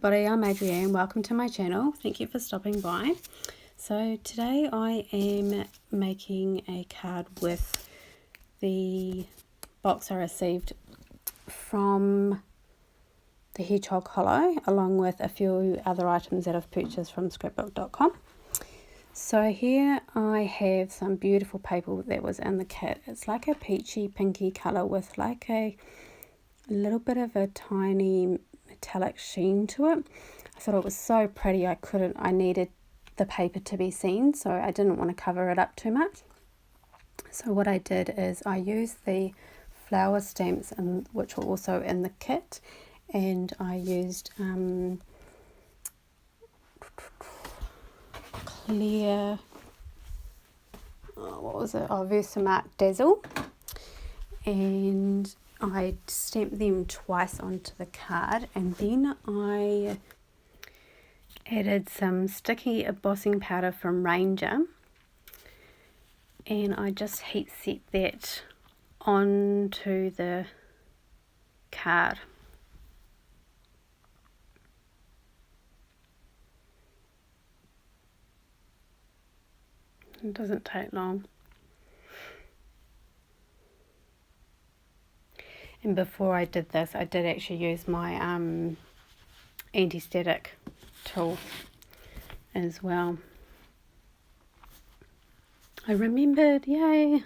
everybody, I'm Adrienne. Welcome to my channel. Thank you for stopping by. So today I am making a card with the box I received from the Hedgehog Hollow, along with a few other items that I've purchased from scrapbook.com. So here I have some beautiful paper that was in the kit. It's like a peachy pinky colour with like a little bit of a tiny metallic sheen to it. I thought it was so pretty I needed the paper to be seen, so I didn't want to cover it up too much. So what I did is I used the flower stamps which were also in the kit, and I used clear, Versamark Dazzle, and I stamped them twice onto the card, and then I added some sticky embossing powder from Ranger, and I just heat set that onto the card. It doesn't take long. And before I did this, I did actually use my anti-static tool as well. I remembered, yay!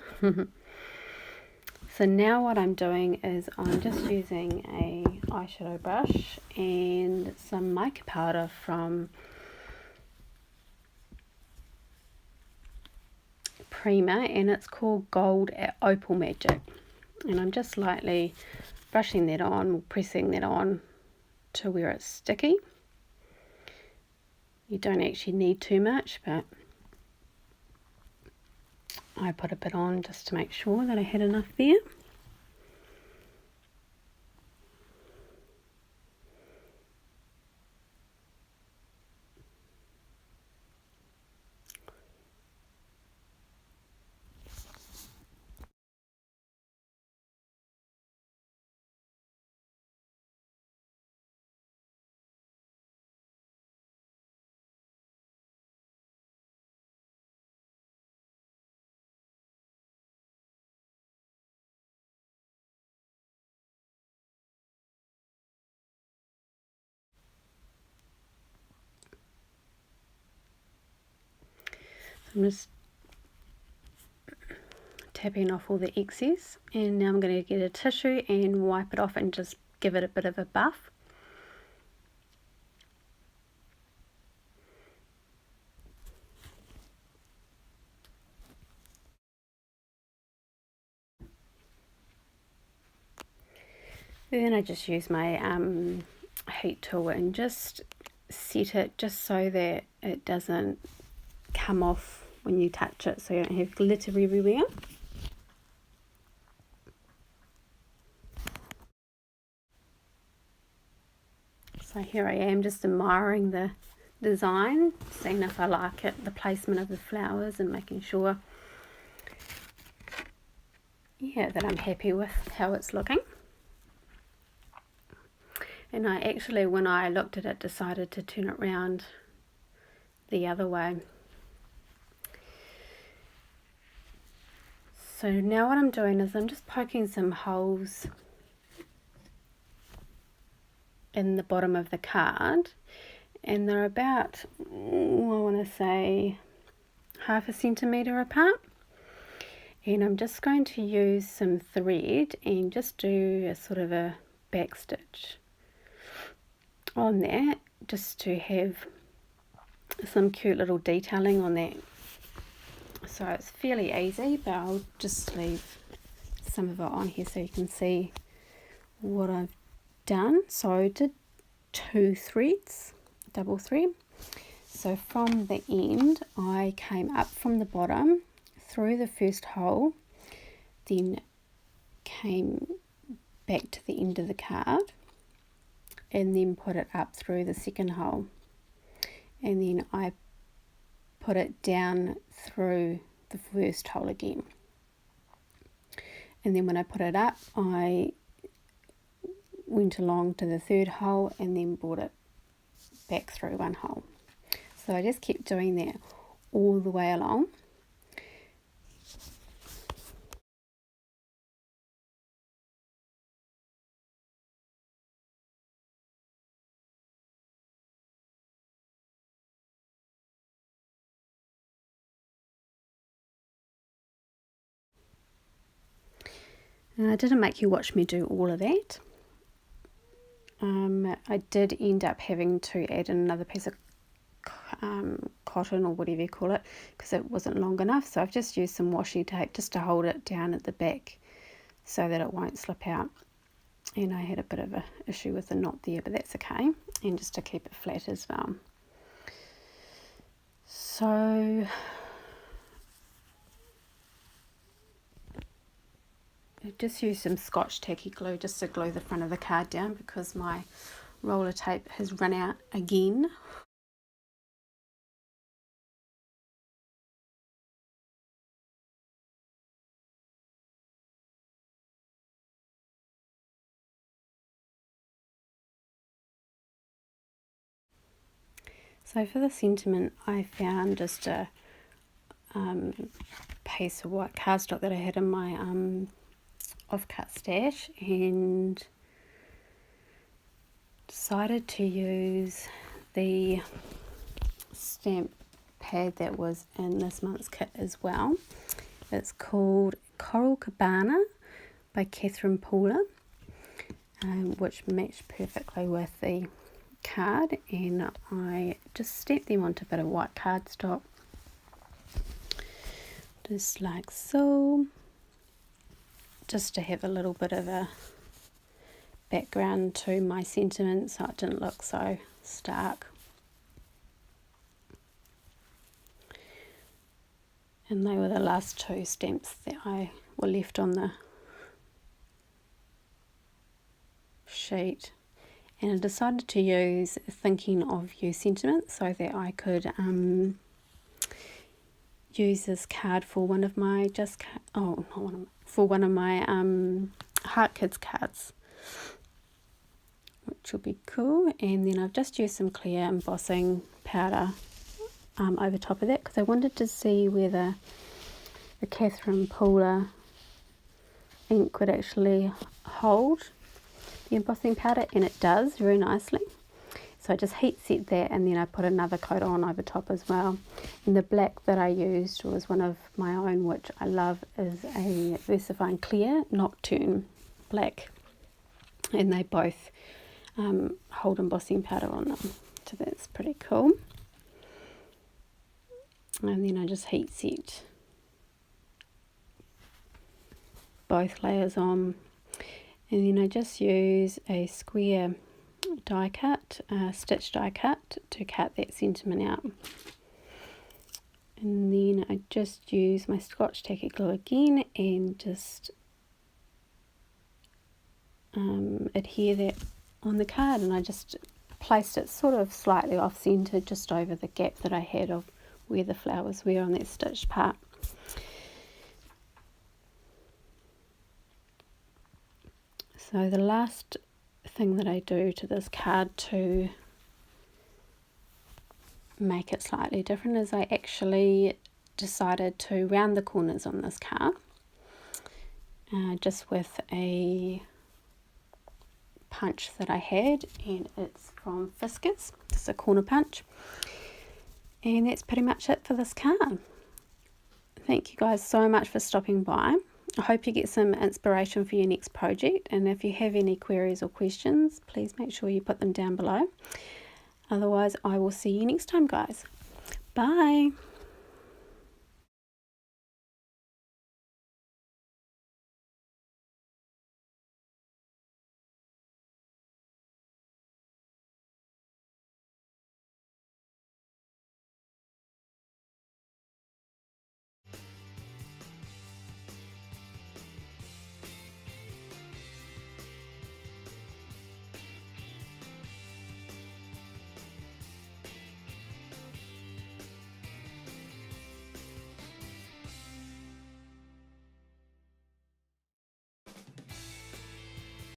So now what I'm doing is I'm just using a eyeshadow brush and some mica powder from Prima, and it's called Gold Opal Magic. And I'm just lightly brushing that on, pressing that on to where it's sticky. You don't actually need too much, but I put a bit on just to make sure that I had enough there. I'm just tapping off all the excess, and now I'm going to get a tissue and wipe it off and just give it a bit of a buff. Then I just use my heat tool and just set it just so that it doesn't come off when you touch it, so you don't have glitter everywhere. So here I am just admiring the design, seeing if I like it, the placement of the flowers, and making sure that I'm happy with how it's looking. And I actually, when I looked at it, decided to turn it round the other way. So now what I'm doing is I'm just poking some holes in the bottom of the card, and they're about, I want to say, 1/2 centimetre apart. And I'm just going to use some thread and just do a sort of a back stitch on that, just to have some cute little detailing on that. So it's fairly easy, but I'll just leave some of it on here so you can see what I've done. So I did 2 threads, double thread. So from the end I came up from the bottom through the first hole, then came back to the end of the card, and then put it up through the second hole, and then I put it down through the first hole again. And then when I put it up, I went along to the third hole and then brought it back through one hole. So I just kept doing that all the way along. And I didn't make you watch me do all of that. I did end up having to add another piece of cotton or whatever you call it, because it wasn't long enough. So I've just used some washi tape just to hold it down at the back so that it won't slip out. And I had a bit of an issue with the knot there, but that's okay. And just to keep it flat as well. So I just used some Scotch tacky glue just to glue the front of the card down, because my roller tape has run out again. So for the sentiment, I found just a piece of white cardstock that I had in my offcut stash, and decided to use the stamp pad that was in this month's kit as well. It's called Coral Cabana by Catherine Pooler, which matched perfectly with the card, and I just stamped them onto a bit of white cardstock, just like so, just to have a little bit of a background to my sentiment so it didn't look so stark. And they were the last two stamps that were left on the sheet. And I decided to use Thinking of You sentiment so that I could use this card for one of my for one of my Heart Kids cards, which will be cool. And then I've just used some clear embossing powder over top of that, because I wanted to see whether the Catherine Pooler ink would actually hold the embossing powder, and it does very nicely. So I just heat set that, and then I put another coat on over top as well. And the black that I used was one of my own, which I love, is a VersaFine Clear Nocturne Black, and they both hold embossing powder on them, so that's pretty cool. And then I just heat set both layers on, and then I just use a square die cut, stitch die cut, to cut that sentiment out. And then I just use my Scotch tacky glue again and just adhere that on the card, and I just placed it sort of slightly off centre, just over the gap that I had of where the flowers were on that stitched part. So the last thing that I do to this card to make it slightly different is I actually decided to round the corners on this card, just with a punch that I had, and it's from Fiskars. It's a corner punch, and that's pretty much it for this card. Thank you guys so much for stopping by. I hope you get some inspiration for your next project, and if you have any queries or questions, please make sure you put them down below. Otherwise, I will see you next time, guys. Bye.